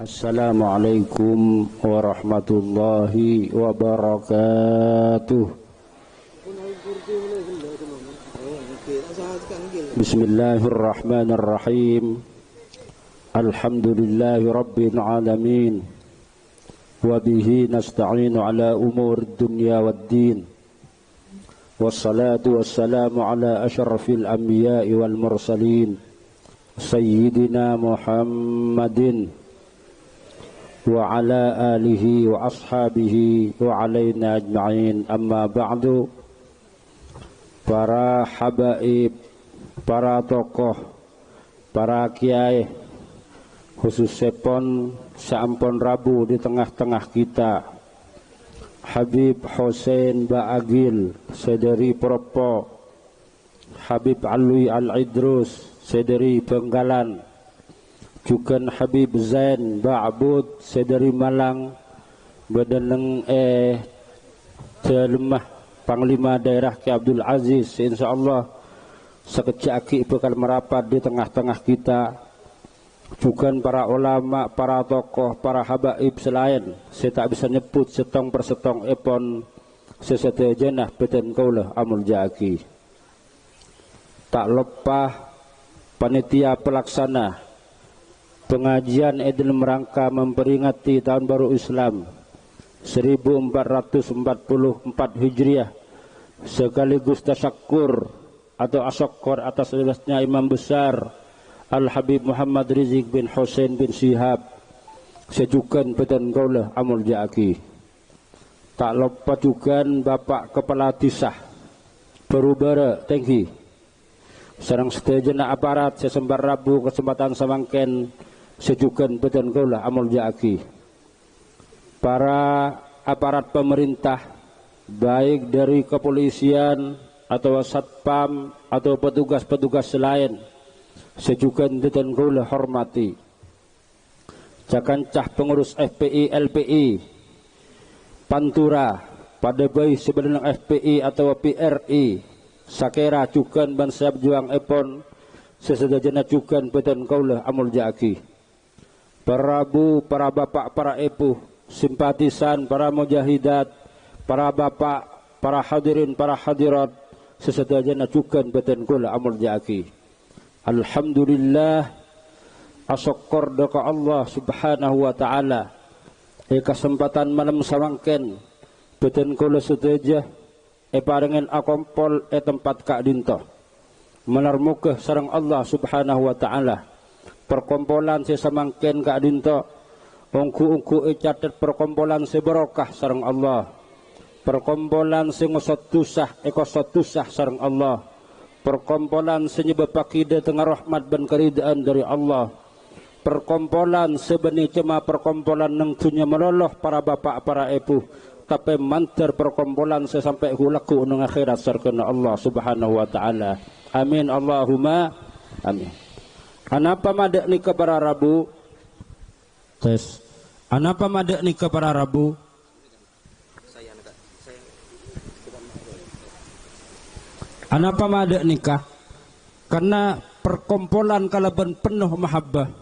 Assalamualaikum warahmatullahi wabarakatuh. Bismillahirrahmanirrahim. Alhamdulillahi rabbil alamin. Wabihi nasta'inu ala umur dunya waddin. Wassalatu wassalamu ala ashrafil anbiya'i wal mursalin Sayyidina Muhammadin wa ala alihi wa ashabihi wa alaina ajma'in. Amma ba'du. Para habaib, para tokoh, para kiai, khususnya pon sampun Rabu di tengah-tengah kita, Habib Hussein Ba'agil sedari Propo, Habib Alwi Al-Idrus sedari Benggalan, juga Habib Zain Ba'bud sedari Malang, bedeneng Celemah Panglima Daerah Ki Abdul Aziz, insyaallah sekejaki bakal merapat di tengah-tengah kita. Bukan para ulama, para tokoh, para habaib selain saya tak bisa nyebut setong per setong epon sesedaya jenah beten kaulah amul jaki. Tak lupa panitia pelaksana pengajian dalam rangka memperingati tahun baru Islam 1444 Hijriah, sekaligus tasyakur atau asyakkur atas jelasnya Imam Besar Al-Habib Muhammad Rizik bin Hussein bin Syihab sejukan petan kaulah amul jaki. Tak lupa juga Bapak Kepala Tisah Perubara Tenghi sareng setejana aparat sesembar Rabu kesempatan samangken sejukan petan kaulah amul jaki. Para aparat pemerintah baik dari kepolisian atau satpam atau petugas-petugas lain sejukan detan kula hormati. Cakancah pengurus FPI LPI Pantura pada bayi sebenarnya FPI atau PRI Sakera cukan bangsa juang epon sesedajana cukan detan kula amul jaki. Para bu, para bapak, para epuh, simpatisan, para mujahidat, para bapak, para hadirin, para hadirat sesedajana cukan detan kula amul jaki. Alhamdulillah asyukur doa Allah subhanahu wa ta'ala kesempatan malam samangken beten kula seteja parengen akompol tempat kak dinto melarmuke sareng Allah subhanahu wa ta'ala perkompolan sesamangken kak dinto ungku-ungku catet perkompolan seberokah sareng Allah, perkompolan sengosot tusah ekosot tusah sareng Allah, perkompolan senyebab akidah tengah rahmat dan keridaan dari Allah, perkompolan sebenih cema perkompolan nang tunya meloloh para bapak para epuh tapi mantar perkompolan sesampai hulaku nang akhirat sarkana Allah subhanahu wa ta'ala. Amin Allahumma amin. Anapa madak ni kepada Rabu tes anapa madak ni kepada Rabu anapa madak nikah karena perkompolan kalaban penuh mahabbah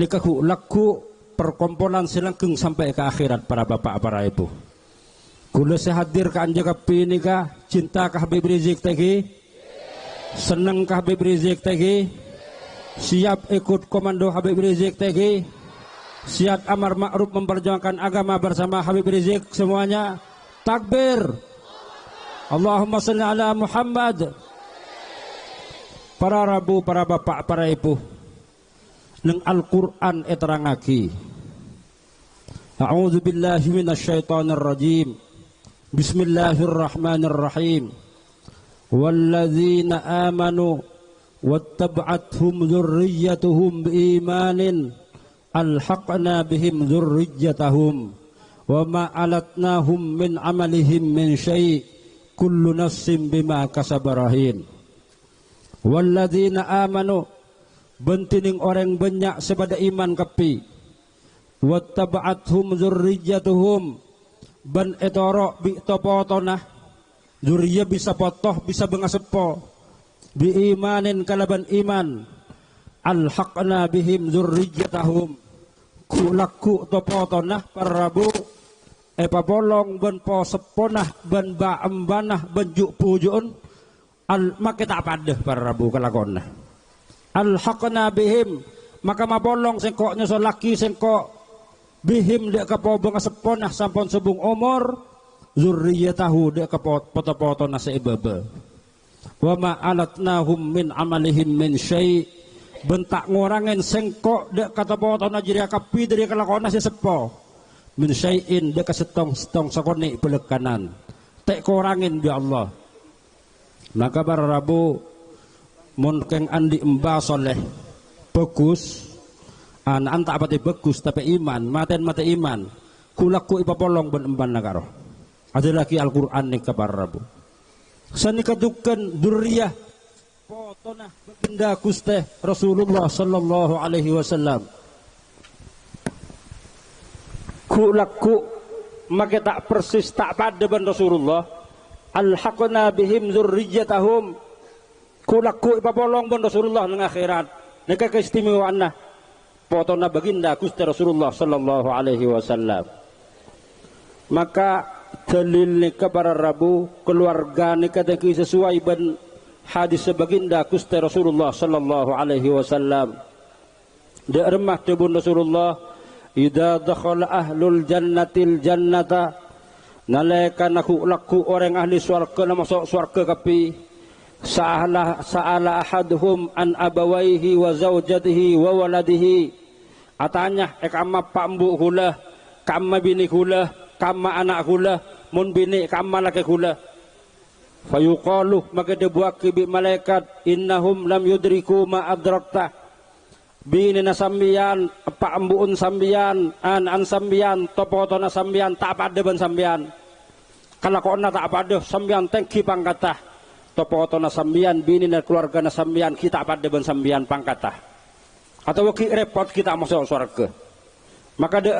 nikahu laku perkompolan selangkung sampai ke akhirat para bapak para ibu. Kula sehadir ka anja kapi nikah cinta ka Habib Rizik tegi seneng ka Habib Rizik tegi siap ikut komando Habib Rizik tegi siap amar ma'ruf memperjuangkan agama bersama Habib Rizik semuanya. Takbir. Allahumma salli ala Muhammad. Para Rabu, para bapak, para ibu, nang Al-Quran eterangaki. A'udzu billahi minasyaitonir rajim. Bismillahirrahmanirrahim. Walladzina amanu wattaba'athum dzurriyyatuhum biimanin alhaqna bihim dzurriyyatahum wa ma alatnahum min amalihim min syai' kullu nafsin bima kasabarahin. Walladzina amanu bentining orang banyak sebada iman kapi wattaba'athum dzurriyyatuhum ban etoro bi topotona dzurriyyah bisa potoh bisa bengasepo bi imanin kalaban iman alhaqna bihim dzurriyyatahum ku laku topo tonah para rabu papolong ben po seponah ben ba embanah ben juk pujuun al maka tak padah para rabu kalakona al haqna bihim maka mapolong sengkok nyusul laki sengkok bihim dek kapobong seponah sampun sebung umur zurriyatahu dek kapot-poto nasa ibaba wa ma alatnahum min amalihim min syai' bentak ngurangin sengkok dek kata poto najiri kapi dari kalakona si sepo min syai'in dek setong sakoni belekanan tek kurangin ya Allah. Maka para rabu munkeng andi emba soleh bagus anak tak pati bagus tapi iman maten mate iman kulaku ipapolong ben emban nakaro ada lagi Al-Quran nih kabar rabu sani kadukan durriyah potona benda kuste Rasulullah sallallahu alaihi wasallam kulaku maka tak persis tak pada ben Rasulullah alhaqna bihim zurriyatahum kulaku ipapolong ben Rasulullah nang akhirat neka keistimewaanna potona baginda kuste Rasulullah sallallahu alaihi wasallam. Maka dalil nika para rabu keluarga nika teki sesuai ben hadis baginda kuste Rasulullah sallallahu alaihi wasallam. De remah tebun Rasulullah idza dakhala ahlul jannatil jannata nalaikan aku laku orang ahli surga na masuk surga kapi sa'ala ahaduhum an abawaihi wa zaujatihi wa waladihi atanya kamma pambu hula kamma bini hula kamma anak hula mun bini kamma laki hula fayuqalu maka dibuat bi malaikat innahum lam yudriku ma adrakta bini na sambian pambuun sambian an sambian topotona sambian tak pada ben sambian kalau kona tak pada sambian tengki pangkatah topotona sambian bini na keluarga na sambian kita pada ben sambian pangkatah atau ki repot kita masuk surga maka dek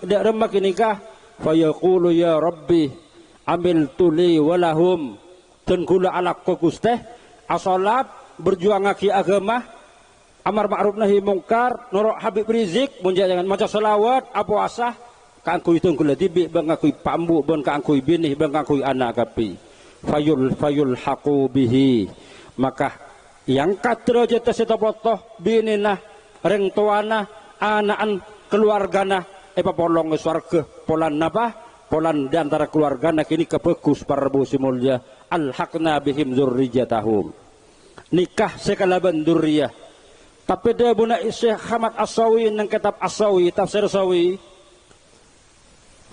remah kinikah fayaqulu ya rabbi amil tuli walahum dan gula ala kokusteh asolat berjuang ngaki agama amar ma'ruf nahi mungkar norok Habib Rizik munjangan maca selawat apa asah kangkui tunggula tibi bang ngakui pambu bang kangkui binih bang kangkui anak kapi fayul haqu bihi maka yang katro jeta setopotoh bininah reng tuana anaan keluargana papolong swarga polan napa polan diantara keluargana kini kebagus para bu simulja alhaqna bihim zurriyatahum nikah sekalaban durriyah tapi dia buna Syekh Hamad As-Sawi nang kitab As-Sawi tafsir Sawi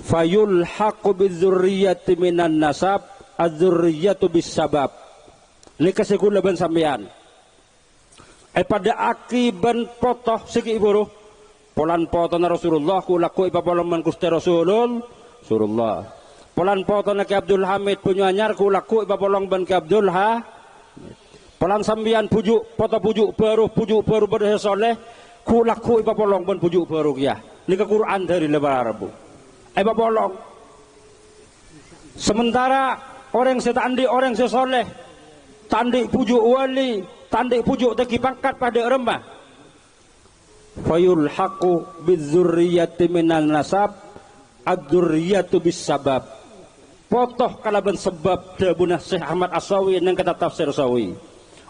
fayul haqu bidzurriyyati minan nasab adzurriyyatu bisabab nikah sekulaban sampean pada akiban potoh segi iburu polan potona Rasulullah kulaku ipapoloman kuste Rasulullah polan potona ke Abdul Hamid punya anyar kulaku ipapolong ban ke Abdul polan sambian pujuk poto pujuk baru berdaya soleh kulaku ipapolong ban pujuk baru ya ini ke Quran dari lebar Arabu ipapolong sementara orang setandi orang sesoleh tandi pujuk wali tandi pujuk teki pangkat pada remah fayul haqu bidzurriyyati minal nasab adzurriyyatu bisabab potoh kalaban sebab debunah Syekh Ahmad As-Sawi nang kata tafsir Sawi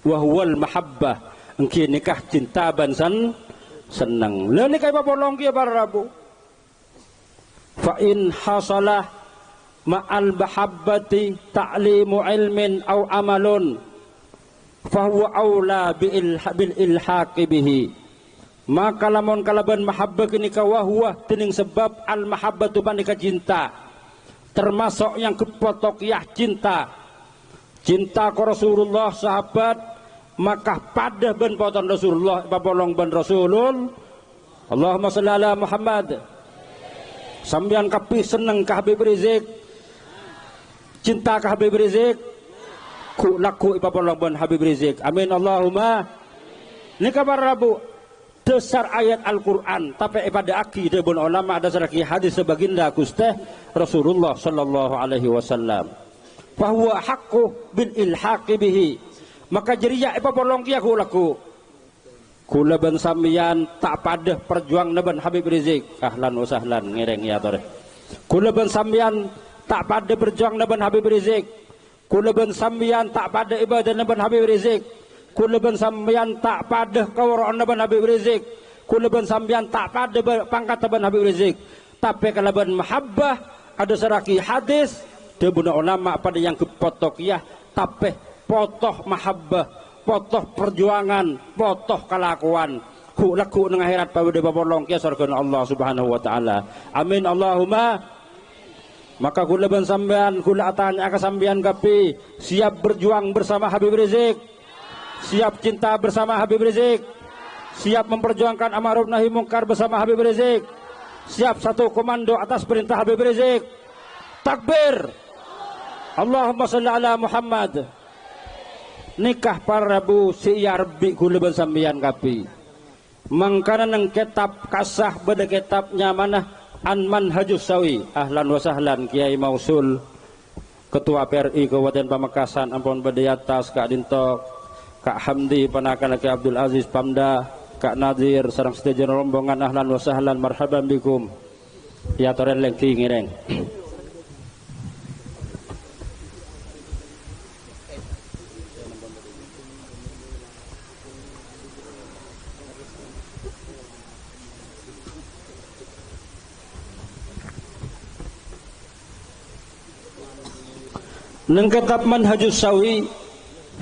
wa huwal mahabbah engki nikah cinta ban seneng lha nikah papolong ki para rabu fa in hasalah ma'al mahabbati ta'limu ilmin au amalun fahuwa aula bil ilhaqi bihi maka lamun kalaban mahabbah kini kawahwa tening sebab al mahabbatu panika cinta termasuk yang kepotokiah cinta ke Rasulullah sahabat maka pada ben poton Rasulullah papolong ben Rasulul Allahumma shalli ala Muhammad sambian kapi seneng ka Habib Rizik cinta ka Habib Rizik ku laku ipapolong ban Habib Rizik amin Allahumma ini kabar rabu dasar ayat Al-Quran tapi pada akidah bun ulama dasar hadis sebaginda kusteh Rasulullah sallallahu alaihi wasallam fahuwa haqqu bil ilhaqi bihi maka jeriya ipapolong kia ku laku kula ben sampeyan tak padah perjuang neben Habib Rizik. Ahlan wa sahlan ngereng ya tore. Kula ben sampeyan tak padah berjuang neben Habib Rizik. Kula ben sampeyan tak padah ibadah neben Habib Rizik. Kula ben sampeyan tak padah kawraan neben Habib Rizik. Kula ben sampeyan tak padah pangkat neben Habib Rizik. Tapi kalau ben mahabbah ada seraki hadis debuna ulama pada yang kepotokiyah tapi potoh mahabbah, potoh perjuangan, potoh kelakuan laku nang akhirat pawede babolong kia surga Allah Subhanahu wa taala. Amin Allahumma. Maka kula ben sampean kula tanya ka sampean kapi siap berjuang bersama Habib Rizik, siap cinta bersama Habib Rizik, siap memperjuangkan amar ma'ruf nahi mungkar bersama Habib Rizik, siap satu komando atas perintah Habib Rizik. Takbir. Allahumma salli ala Muhammad. Nikah para rabu si yarbi kula ben sampeyan kapi mangkana nang kitab kasah beda kitabnya mana an manhajus sawi. Ahlan wa sahlan Kiai Mausul Ketua PRI Kabupaten Pamekasan ampun beda atas Kak Dinto Kak Hamdi panakan Ki Abdul Aziz Pamda Kak Nadir sareng setuju rombongan. Ahlan wa sahlan marhaban bikum ya toren lengki ngireng. Nang kitab Manhajus Sawi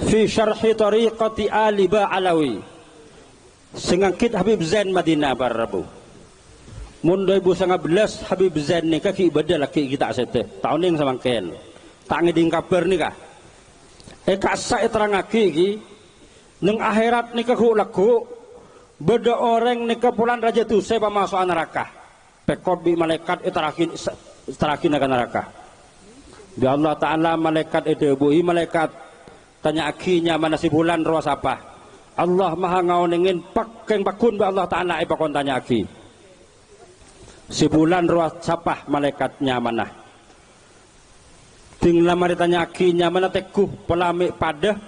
fi syarhi tariqati Ali Ba'alawi sengangkit Habib Zain Madinah barabu mun 2019 Habib Zain ni kaki ibadah laki kita sete tahun yang samangken tak ngeding kabar ni kah kasa terangake iki nang akhirat ni kaku laku beda orang ni kepulan raja tu saya masuk neraka pekobi malaikat terakin akan neraka. Bi Allah Ta'ala malaikat itu buhi malaikat tanya akinya mana si bulan ruas apa Allah maha ngauningin pakeng pakun bi Allah Ta'ala pakon tanya aki si bulan ruas apa malaikatnya mana tinggal mari tanya akinya mana teguh pelamik pada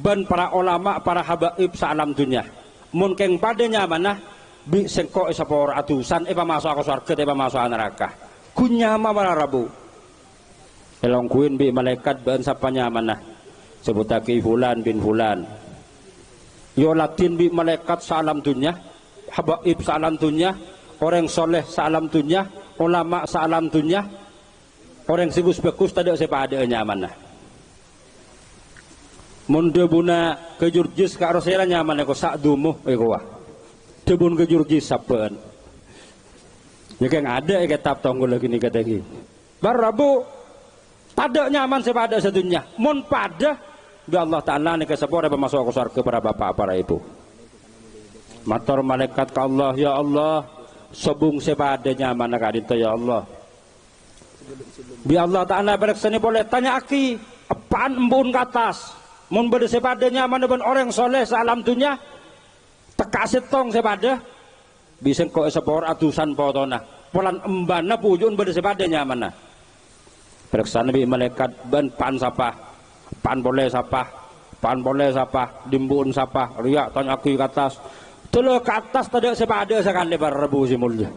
ban para ulama para habaib salam dunia mungkin padanya mana bi sengko isapor atusan masuk aku surga masuk neraka kunyama para rabu elong kuin bi malaikat ban sapanya mana sebutake fulan bin fulan yo latin bi malaikat salam dunya habaib salam dunya orang soleh salam dunya ulama salam dunya orang sigus bagus tadi sepadanya mana mun debuna ke jurjis ka rosela nyaman ko sak dumuh ko wah debun ke jurjis saben ya kang ada kitab tonggol lagi ni kata iki bar rabu pada nyaman sepada sedunia mun pada bi Allah Ta'ala ni kesepore masuk ke surga para bapak para ibu matur malaikat ka Allah ya Allah sebung sepada nyaman ka dinto ya Allah bi Allah Ta'ala bereksani boleh tanya aki apaan embun ke atas mun bade sepada nyaman dengan orang soleh salam dunia teka setong sepada bisa kok sepor atusan potona polan embana pujun bade sepada nyaman periksa Nabi malaikat ban pan sapa pan boleh sapa dimbun sapa riak tanya aku ke atas telo ke atas tidak sepada sekali para rebu si mulia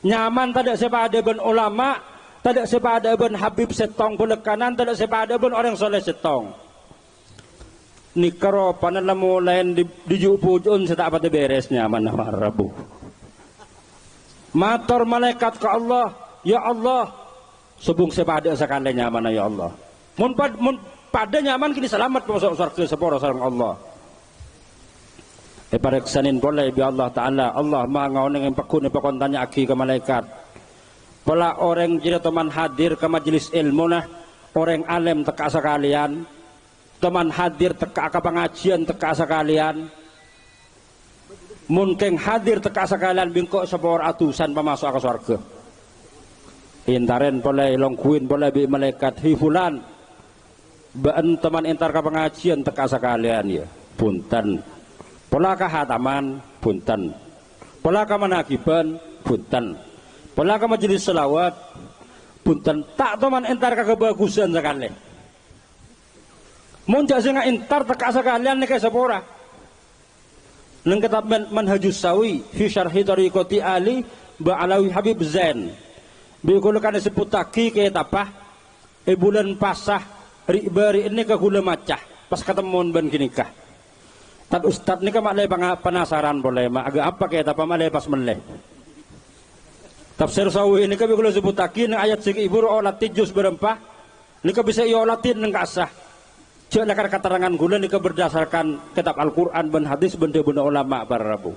nyaman tidak sepada ban ulama tidak sepada ban habib setong pelekanan tidak sepada ban orang soleh setong nikaro panalamu lain di jupujun setak pada beres nyaman para rebu matur malaikat ke Allah ya Allah sebung sepada sekali nyaman ya Allah mun pada nyaman kini selamat masuk surga seporo sareng Allah pareksanin boleh bi Allah Ta'ala Allah maha ngauneng pakun pakon tanya aki ke malaikat pala orang jadi teman hadir ke majelis ilmu nah orang alim teka sekalian teman hadir teka ke pengajian teka sekalian mungkin hadir teka sekalian bingkok sepor atusan pemasuk ke surga intaren boleh longkuin boleh bi malaikat hifulan baan teman entar ke pengajian teka sekalian ya punten pola hataman punten pola manakiban punten pola majelis selawat punten tak teman entar ke kebagusan sekali muncak sing entar teka sekalian nih kayak sepora nang kitab Manhajus Sawi fi syarhi tariqati Ali Ba'alawi Habib Zain bikulakan disebut taki kayak apa bulan pasah ribari ini ke gula macah pas ketemuan ban ginikah tad ustad ni ka malay penasaran boleh mak agak apa kayak apa malay pas meleh tafsir Sawi ini ka bikula disebut taki nang ayat sing ibu olat juz berempah ini ka bisa iolatin nang kasah jangan keterangan gula ini berdasarkan kitab Al-Quran dan hadis benda-benda ulama para rabu.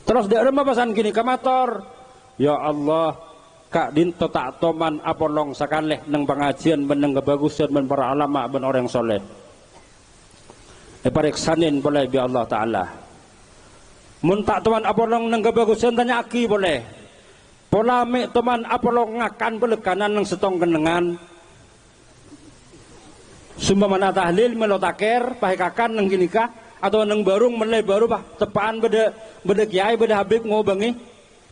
Terus dia remah pasan gini kamator, ya Allah, kak dinto tak toman apolong sakaleh neng pengajian beneng kebagusan ben para ulama ben orang soleh. Pariksanin boleh bi Allah Taala. Mun tak toman apolong neng kebagusan tanya aki boleh. Pola mek toman apolong ngakan belekanan neng setong kenengan. Sumba mana tahlil melotaker pahikakan neng ginikah atau neng barung meleh baru bah tepaan beda kiai beda habib ngobangi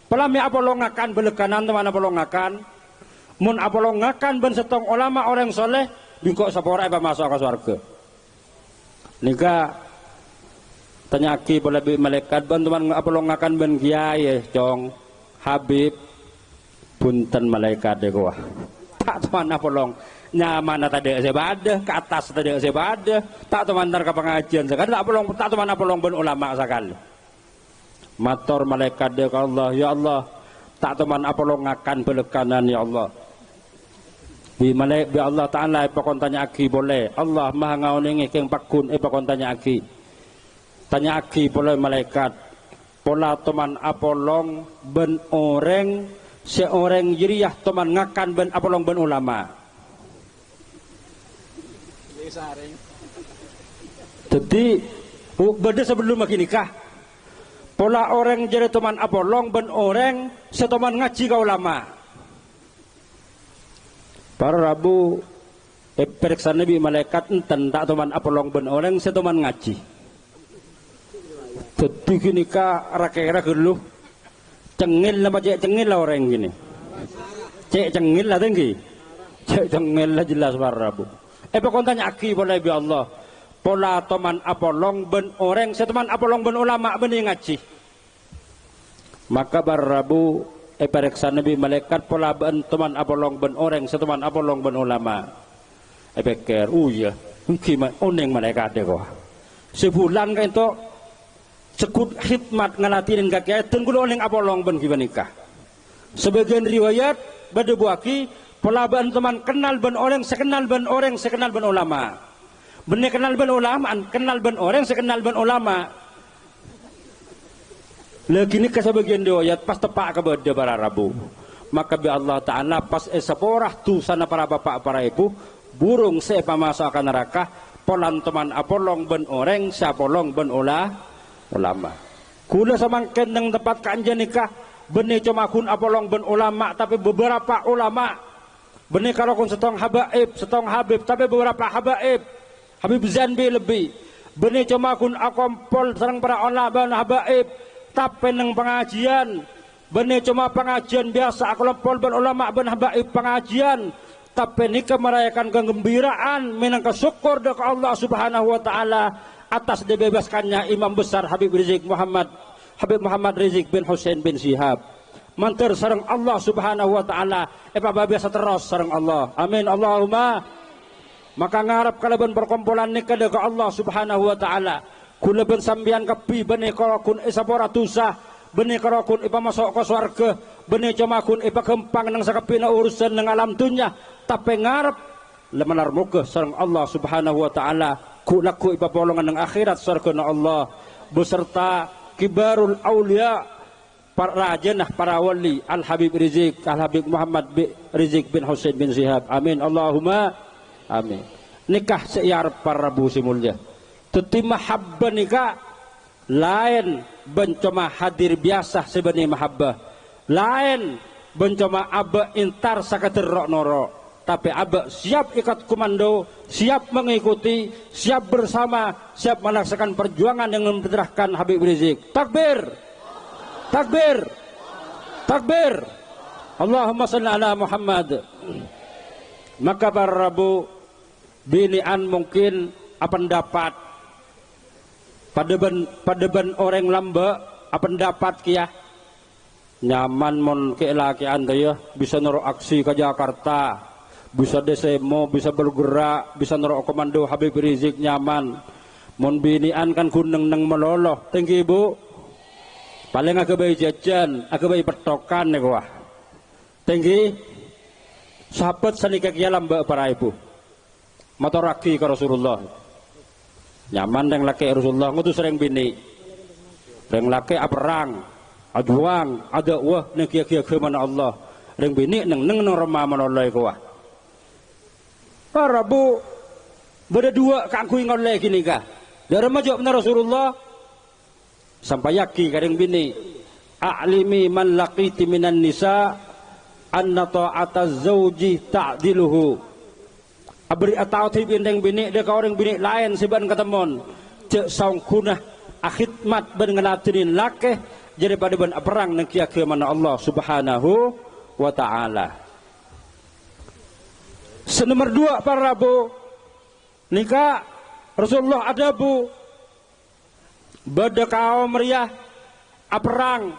pelami apolongakan belekanan teman apolongakan mun apolongakan ben setong ulama orang soleh bingkok sapora apa masuk ke surga nika tanyaki boleh malaikat ben teman apolongakan ben kiai cong habib punten malaikat deh gua tak teman apolong nyaman tadi sebadah ke atas tadi sebadah tak temantar ke pengajian sekali tak teman apolong ben ulama sekali mator malaikat dek Allah ya Allah tak teman apolong akan belekanan ya Allah bi malaik bi Allah Taala pakon tanya aki boleh Allah maha ngauningi keng pakun pakon tanya aki boleh malaikat pola teman apolong ben orang seorang jiriah teman ngakan ben apolong ben ulama. Jadi beda sebelum lagi nikah pola orang jadi teman apolong ben orang seteman ngaji ke ulama para rabu periksa nabi malaikat enten tak teman apolong ben orang seteman ngaji jadi gini ka rakira geluh cengil lah cek cengil lah orang gini cek cengil lah tinggi cek cengil lah jelas para rabu pakon tanya aki boleh bi Allah pola teman apolong ben orang seteman apolong ben ulama ben ngaji maka barabu periksa nabi malaikat pola ben teman apolong ben orang seteman apolong ben ulama pikir ya gimana oneng malaikat deh kok sebulan kan itu sekut khidmat ngalatin kaki tenggulo oneng apolong ben gimana nikah sebagian riwayat bade buaki pola ben teman kenal ben orang sekenal ben orang sekenal ben ulama benih kenal ben ulama kenal ben orang sekenal ben ulama lagi ni kesebagian riwayat pas tepak kepada para rabu maka bi Allah Taala pas seporah tu sana para bapak para ibu burung sepa masuk ke neraka polan teman apolong ben orang sapolong ben ulama kula samangken nang tempat kanjen nikah benih cuma kun apolong ben ulama tapi beberapa ulama benih kalau kun setong habaib setong habib tapi beberapa habib zanbi lebih benih cuma kun akompol serang para ulama habaib tapi neng pengajian benih cuma pengajian biasa akompol ben ulama ben habaib pengajian tapi nikah merayakan kegembiraan minangka syukur ke Allah Subhanahu wa taala atas dibebaskannya imam besar Habib Muhammad Rizik bin Hussein bin Syihab mantir sareng Allah Subhanahu wa taala biasa terus sareng Allah amin Allahumma maka ngarap kalaban perkumpulan nikah ke Allah Subhanahu wa taala kula ben sambian kepi benih kun isapora tusah benih kun ipa masuk ke swarga benih cuma kun ipa gempang nang sakepina urusan nang alam dunya tapi ngarep lemanar muka sareng Allah Subhanahu wa taala kulaku ipa polongan nang akhirat sareng Allah beserta kibarul aulia para rajanah para wali Al Habib Muhammad Rizik bin Hussein bin Syihab amin Allahumma amin nikah seyar para rabu simulnya teti mahabbah nikah lain bencoma hadir biasa sebenarnya mahabbah lain bencoma abah intar sakater rok noro tapi abah siap ikat komando siap mengikuti siap bersama siap melaksanakan perjuangan dengan menterahkan Habib Rizik takbir takbir takbir Allahumma salli ala Muhammad maka para rabu binian mungkin apa pendapat Padeban orang lamba apa pendapat kia nyaman mon ke laki anda ya bisa nero aksi ke Jakarta, bisa desemo, bisa bergerak, bisa nero komando Habib Rizik nyaman. Mon binian kan kuneng neng meloloh tinggi ibu paling agak bayi jajan agak bayi petokan nih wah tinggi sahabat sanika kia lamba para ibu motor lagi ke Rasulullah nyaman yang laki Rasulullah ngutus sering bini yang laki perang aduang ada wah nih kia ke mana Allah yang bini neng remah menoloi ke wah para bu beda dua kangkui ngoleh gini kah dari maju benar Rasulullah sampai yakin kadang bini a'limi man laqiti minan nisa anna ta'ata zawji ta'diluhu abri atauti bintang bini dia orang bini lain seban ketemon cek saung kunah akhidmat ben ngelatinin lake jadi pada ben perang nengkia ke mana Allah subhanahu wa ta'ala. Senomor dua para bu nikah Rasulullah ada bu bedekau meriah perang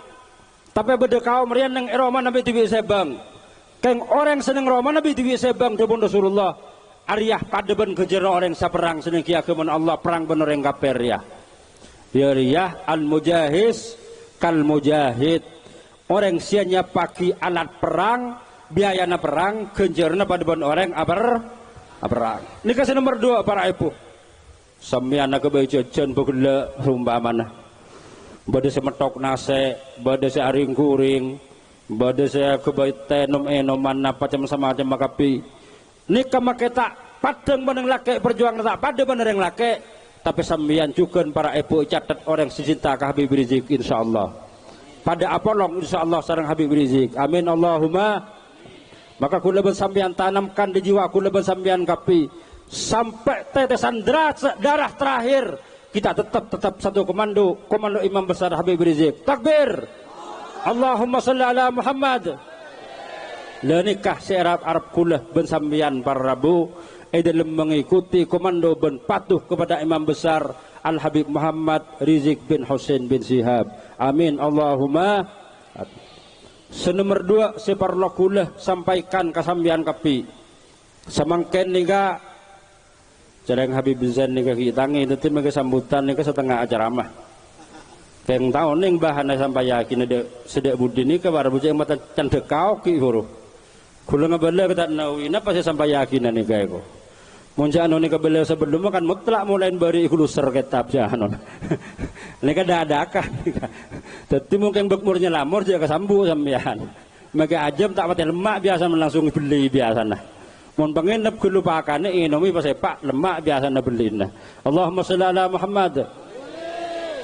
tapi bedekau meriah neng Roma Nabi tibi sebang keng orang seneng Roma Nabi tibi sebang debon Rasulullah ariyah padeban kejero orang saperang seneng kia kemen Allah perang bener yang kaper ya riyah al mujahiz kal mujahid orang sianya paki alat perang biayana perang kejerna padeban orang perang ini kasih nomor dua para ibu sampai anak kebayi jajan begala rumah mana bade semetok nase bade se aring kuring bade se kebayi tenom enoman apa sama makapi nikah maketa padang beneng laki perjuangan tak pada bener yang laki tapi sambian juga para ibu catat orang secinta ke Habib Rizik insyaallah pada apolong insyaallah sareng Habib Rizik amin Allahumma maka kula sambian tanamkan di jiwa kula sambian kapi sampai tetesan darah terakhir kita tetap satu komando imam besar Habib Rizik takbir Allahumma salli ala Muhammad lenikah searab Arab kulah ben sambian para rabu dalam mengikuti komando ben patuh kepada imam besar Al Habib Muhammad Rizik bin Hussein bin Shihab amin Allahumma. Senomor dua separlo kulah sampaikan kasambian kapi samangken niga jarang Habib Zain nih kaki tangi itu mereka sambutan nih setengah acara mah keng tahun nih bahan sampai yakin ada sedek budi nih ke baru bujang mata cendekau ki huru kulo ngabela kita nawina pasti sampai yakin nih kayak ko muncul nih kabela sebelum kan mutlak mulai beri ikuluser kitab jahanon ini kan ada tapi mungkin bekmurnya lamor juga kesambu sampean mereka ajam tak pakai lemak biasa langsung beli biasa nah mun pengenep kelupakane inomi pas pak lemak biasa beliin Allahumma sholli ala Muhammad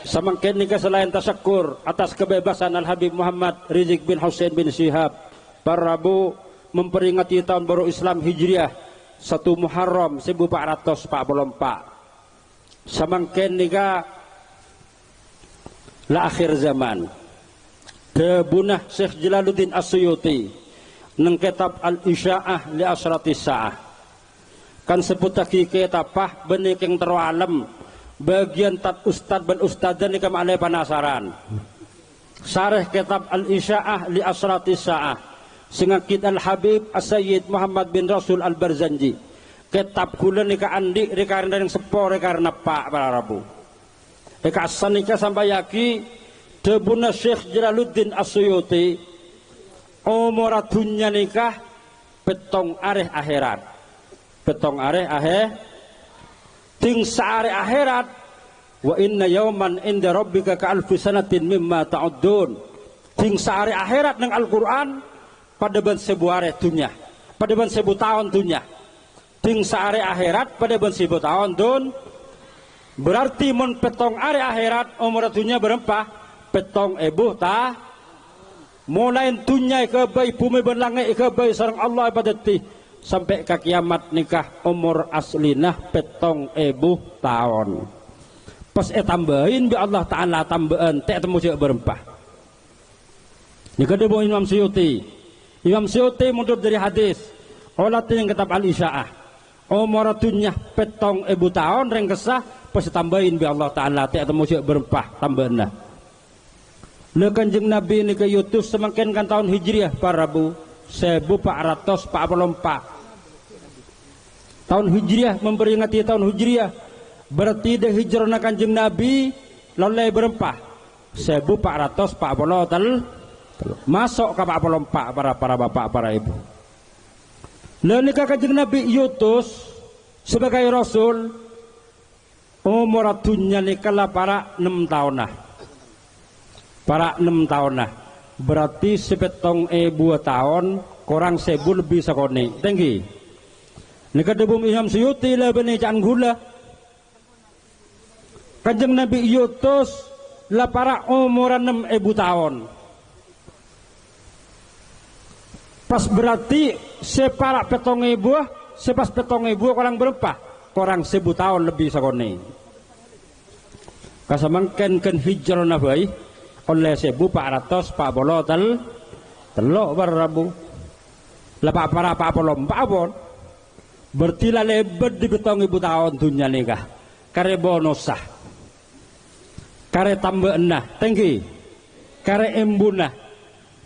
samangken nikah selain tasyakur atas kebebasan Al Habib Muhammad Rizik bin Hussein bin Shihab para rabu memperingati tahun baru Islam Hijriah 1 Muharram 1444 samangken nikah la akhir zaman debunah Syekh Jalaluddin As-Suyuti neng kitab Al-Isya'ah li asratis sa'ah kan seputaki kitabah benik yang terwalam bagian tat ustad ben ustadan ni kamalay panasaran sareh kitab Al-Isya'ah li asratis sa'ah singakit Al-Habib As-Sayyid Muhammad bin Rasul Al-Barzanji kitab kula ni ka andi rekarna yang sepor rekarna pak para rabu reka asan nikah sampai yaki debuna Syekh Jalaluddin As-Suyuti umur dunya nikah petong areh akhirat petong areh ting saare akhirat wa inna yauman inda rabbika ka alfi sanatin mimma ta'uddun ting saare akhirat nang Al-Qur'an pada ban 1000 areh dunya pada ban 1000 tahun dunya ting saare akhirat pada ban 1000 tahun dun berarti mun petong areh akhirat umur dunya berapa petong mulai dunia ke bayi bumi berlangit ke bayi sarang Allah ibadati sampai ke kiamat nikah umur aslinah petong tahun pas tambahin bi Allah Ta'ala tambahan tak temu juga berempah nikah debu Imam Suyuti mundur dari hadis olat yang kitab Al-Isya'ah umur dunia petong tahun ring kesah pas tambahin bi Allah taala teh temu sik berempah tambahanna. Le Kanjeng Nabi ini ke yutus semakin kan tahun Hijriah para bu 1444 tahun Hijriah, memperingati tahun Hijriah berarti de hijrahna Kanjeng Nabi loleh berempah 1443 masuk ke 44 para bapak para ibu. Lalu Kanjeng Nabi yutus sebagai Rasul umur dunia nikala para 6 tahun nah, para 6 tahun nah, berarti 7.000 tahun kurang 1000 lebih sakone tinggi nika debum Imam Suyuti lah bani can gula Kanjeng Nabi yutus lah para umur 6.000 tahun pas berarti separa 7.000 sepas 7.000 kurang berapa kurang 1000 tahun lebih sakone kasamangken ken hijrah nabi oleh 1443 telok barabu lepak para 44 berarti lah lebet di 7.000 tahun dunia nikah kare bonusah kare tambah enah tinggi kare embunah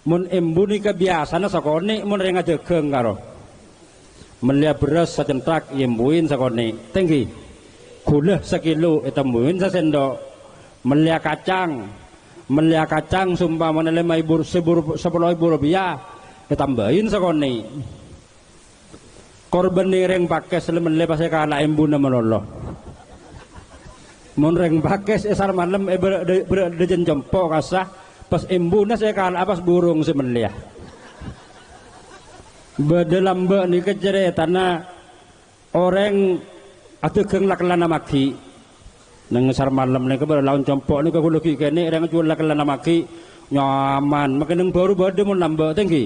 mun embuni kebiasaan sakone mun renga jegeng karo melia beras secentrak yembuin sakone tinggi gula sekilo itembuin sesendok melia kacang sumpah mana 10.000 rupiah ditambahin sakone korban reng pakes lemen lepas ka anak embuna meloloh mun reng pakes esar malam dejen jempol kasah pas embuna saya ka pas burung semenliah bedelambe ni keceretana orang atuh keung lakelana maki nang esar malam ni ke laun jempol ni ke huluki kene reng jual lakelana maki nyaman makin baru bade mun lambe tinggi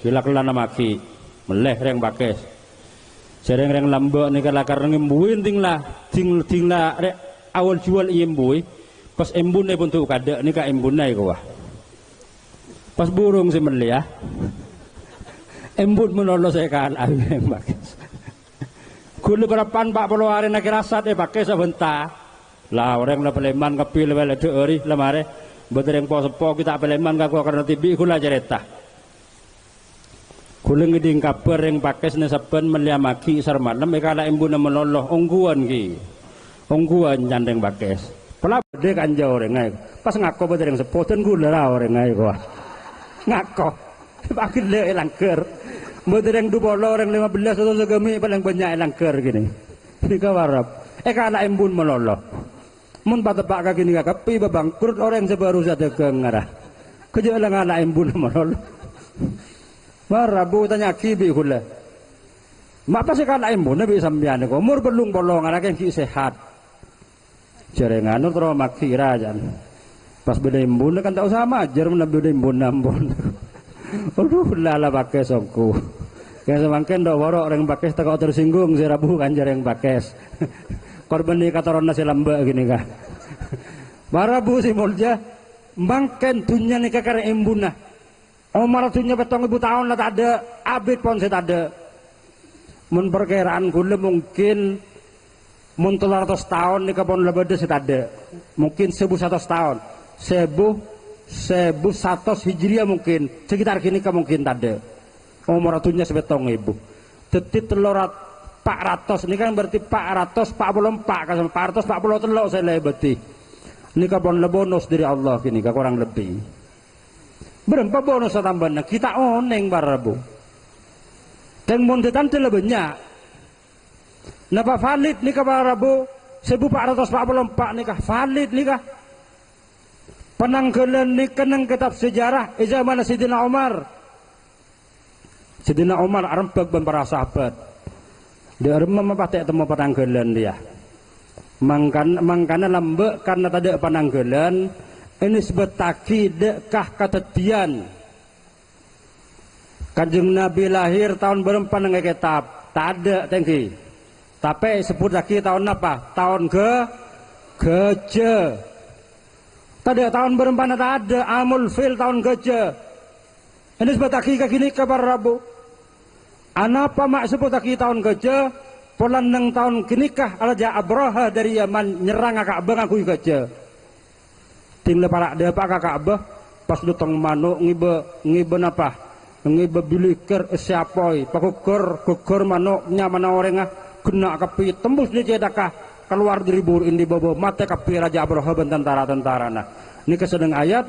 lakelana maki meleh reng bakes sereng reng lambek nih kalau karena ngembuin tinglah awal jual iembui pas embun pun tuh kada nih kak embun naik wah pas burung sih meleh ya embun menolong saya kan reng bakes kulo berapan pak puluh hari nak rasat bakes sebentar lah orang lah peleman kapil lah deuri lah mare betul yang posepo kita peleman kak karena tibi kula cerita kuling ngiding kabar yang pakes nesaben melia maki isar malam kala embuna menoloh ongguan ki ongguan jandeng pakes pelap de kanja orang ngai pas ngako betul yang sepoten gula lah orang ngai gua ngako pakai le langker betul yang 20 orang 15 atau segami paling banyak langker gini ini kawarap kala embun menoloh mun patepak kaki ni kapi babangkrut orang sebaru saja kengarah kejalan ngala embun menoloh Marabu tanya kibi kula. Mapa sih kan embun nabi sambian ko umur belum bolong anak yang sehat. Jarengan terus maki rajan. Pas beda embun kan tak usah majer nabi beda embun nambon. Aduh lala pakai songku. Kayak semangken do warok orang pakai tak tersinggung si rabu kan jareng pakai. Korban ni kata rona si lamba gini kah. Marabu si mulja mangken dunia ni kakar embunah. Umar dunia 7.000 tahun lah tak ada abid pun saya tak ada mun perkiraan gula mungkin mun 300 tahun ni kapon lebih saya tak ada mungkin 1.100 tahun 1.100 hijriah mungkin sekitar gini mungkin tak ada umar dunia 7.000 tetit 400 ini kan berarti 444 kan 440 telok saya lebih ini kapon lebonus dari Allah gini kurang lebih berapa bonus tambahan kita oneng barabu dan montetan telah banyak napa valid nikah barabu 1444 nikah valid nikah penanggalan nikah nang kitab sejarah zaman Sidina Umar arembag ban para sahabat dia remem patek temu penanggalan dia mangkana lambek karena tadi penanggalan ini sebetaki dekah katetian Kanjeng Nabi lahir tahun berapa nang kitab tak ada tinggi tapi sebut lagi tahun apa tahun gajah tadi tahun berapa tak ada amul fil tahun gajah ini sebetaki kaki ini kabar rabu anapa mak sebut lagi tahun gajah polan nang tahun kinikah alaja Abraha dari Yaman nyerang Ka'bah ngaku gaja ting para de pak Ka'bah pas dutong manuk ngibe napa ngibe biliker siapoi pakugor manuk nyamana orangah kena kapi tembus di cedakah keluar dari burin di bobo mate kapi Raja Abraha ben tentara nah ini kesedeng ayat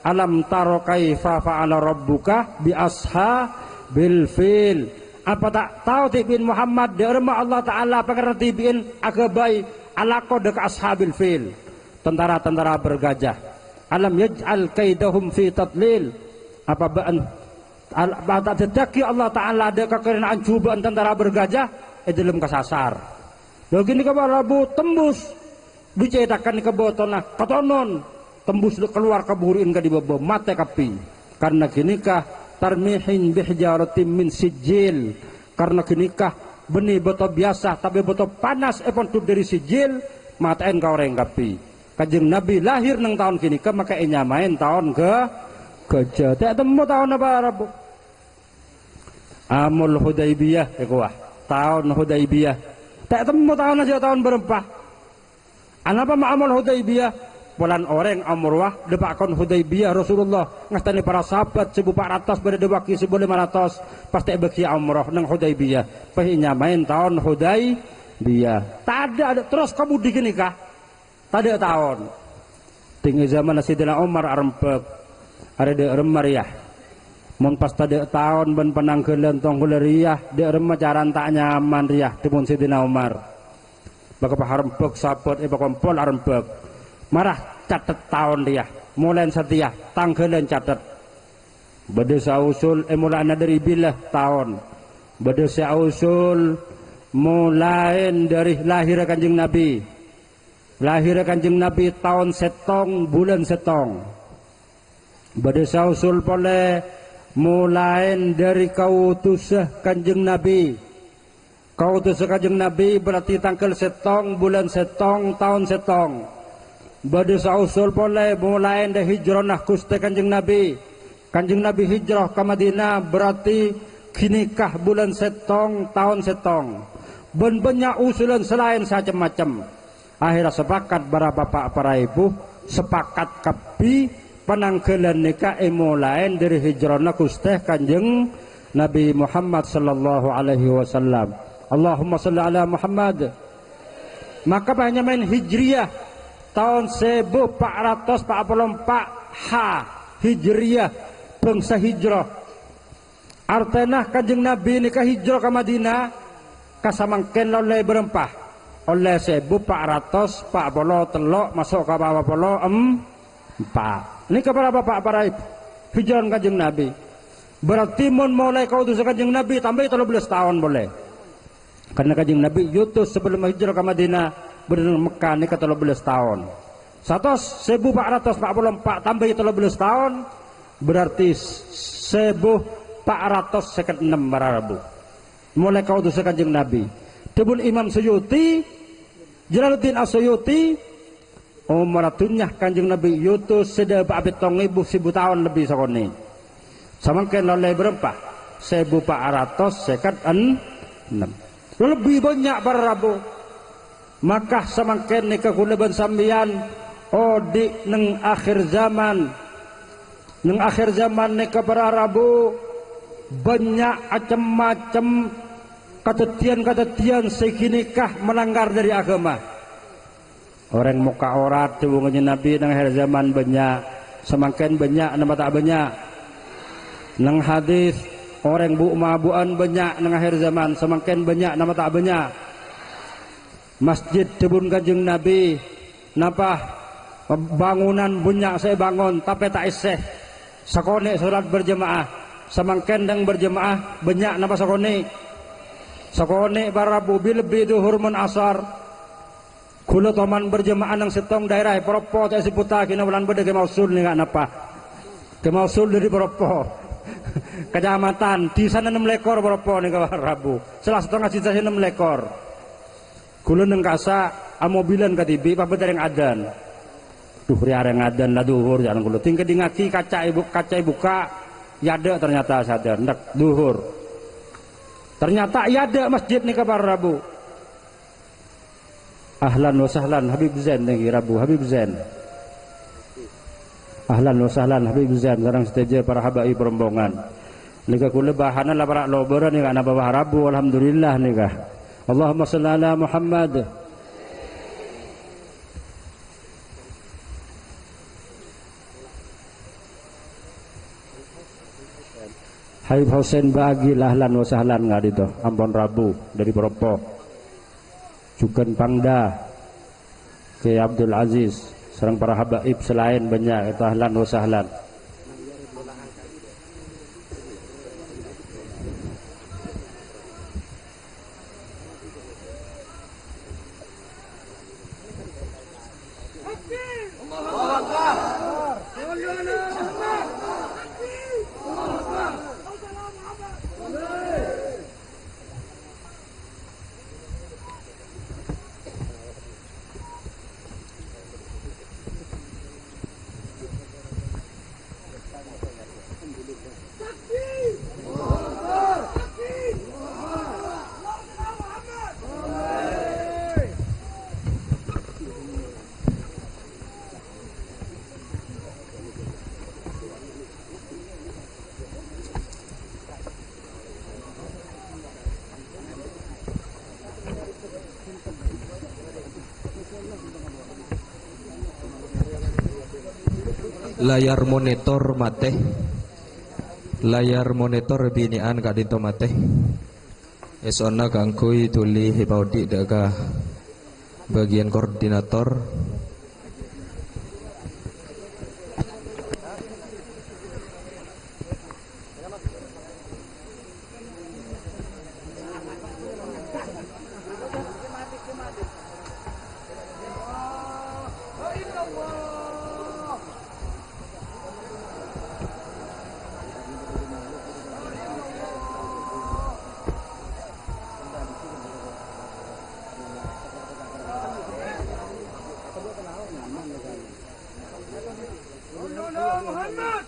alam taro kaifa fa'ala rabbuka bi ashabil fil. Apa tak tahu tibin Muhammad derma Allah Ta'ala pengerti tibin agabai alaqo dek ashabil fil, tentara-tentara bergajah. Alam yaj'al kaidahum fi tadlil. Apa tak dedaki Allah Ta'ala ada kekenaan cubaan tentara bergajah dalam kesasar. Begini kabar Rabu tembus dicetakan ke botona katonon tembus keluar keburin ke di bawah mate kapi karena ginikah tarmihin bihjaratim min sijil karena ginikah benih botol biasa tapi botol panas epon tuh dari sijil matain kau orang kapi Kanjeng Nabi lahir nang tahun ginikah maka nyamain tahun ke tak temu tahun apa Rabu Amul Hudaybiyah tahun Hudaybiyah tak temu tahun aja tahun berempah anapa ma'amul Hudaybiyah bulan orang Amurwah depakon Hudaybiyah Rasulullah ngastani para sahabat 1400 pada debaki 1500 pasti beki Amrah nang Hudaybiyah pahi nyamain tahun Hudaybiyah tak ada terus kamu digini kah tak ada tahun tinggi zaman Sayyidina Umar arempek ada de remariah mun pas tak ada tahun ben penanggelan tong riah de remajaran tak nyaman riah timun Sayyidina Umar baka harempek sahabat kompol arempek marah catet tahun dia mulai setia tanggalan catet bedesa usul mulai dari bilah tahun bedesa usul mulai dari lahir Kanjeng Nabi tahun setong bulan setong bedesa usul pole mulai dari kautusah Kanjeng Nabi berarti tanggal setong bulan setong tahun setong badesa usul boleh mulai dari hijrah nah kuste Kanjeng Nabi hijrah ke Madinah berarti kinikah bulan setong tahun setong banyak usulan selain macam-macam akhirnya sepakat para bapak para ibu sepakat kapi penanggalan nikah mulai dari hijrah nah kuste Kanjeng Nabi Muhammad sallallahu alaihi wasallam Allahumma salli ala Muhammad maka banyak main hijriyah tahun 1444 Hijriyah bangsa hijrah artinya Kanjeng Nabi nikah hijrah ke Madinah kasamangken oleh berempah oleh 1443 masuk ke 44 ini kepada bapak para ibu hijrah Kanjeng Nabi berarti mulai kau utus Kanjeng Nabi tambah 13 tahun boleh karena Kanjeng Nabi yutus sebelum hijrah ke Madinah benar Mekah ini ke 13 tahun 1444 tambah 13 tahun berarti 1456 Rabu mulai kau utus Kanjeng Nabi debun Imam Suyuti Jalaluddin As-Suyuti umratunya Kanjeng Nabi yutus sudah abid tong 1000 tahun lebih sakone samangken oleh berempah 1456 lebih banyak para Rabu maka samangken nikah kuleban sambian di neng akhir zaman nikah para Rabu banyak macam-macam ketetian sekinikah melanggar dari agama orang muka orat hubungannya Nabi nang akhir zaman banyak samangken banyak nama tak banyak nang hadis orang mabuan banyak nang akhir zaman samangken banyak nama tak banyak masjid debun Kanjeng Nabi napa bangunan banyak saya bangun tapi tak iseh sakone salat berjemaah samangken dang berjemaah banyak napa sakone para bubi lebih duhur mun asar kula toman berjemaah nang setong daerah Propo tak siputa kina bulan bede ke mausul ni napa ke mausul dari Propo kecamatan di sana 6 lekor Propo ni ka Rabu salah setengah sisa 6 lekor kula nang kasa amobilan katibi apa betar yang adan duh riare ngadan lah duhur jangan kula tinggal di ngaki kaca buka yada ternyata sadar ndak duhur ternyata yada masjid nih kabar Rabu Ahlan wa sahlan Habib Zain lagi Rabu Habib Zain. Ahlan wa sahlan Habib Zain sareng seteje para habaib rombongan. Nika kula bahana la para loberan nika ana bawah Rabu alhamdulillah nika. Allahumma shalli ala Muhammad. Habib Hussein bagi lahlan wa sahlan nggak itu Ampon Rabu dari Propo Jukan Pangda ke Abdul Aziz serang para habaib selain banyak itu ahlan wa sahlan. Layar monitor mate, layar monitor binian kak dinto mate. Esona kangkui tuli hipaudi daga bagian koordinator. Muhammad.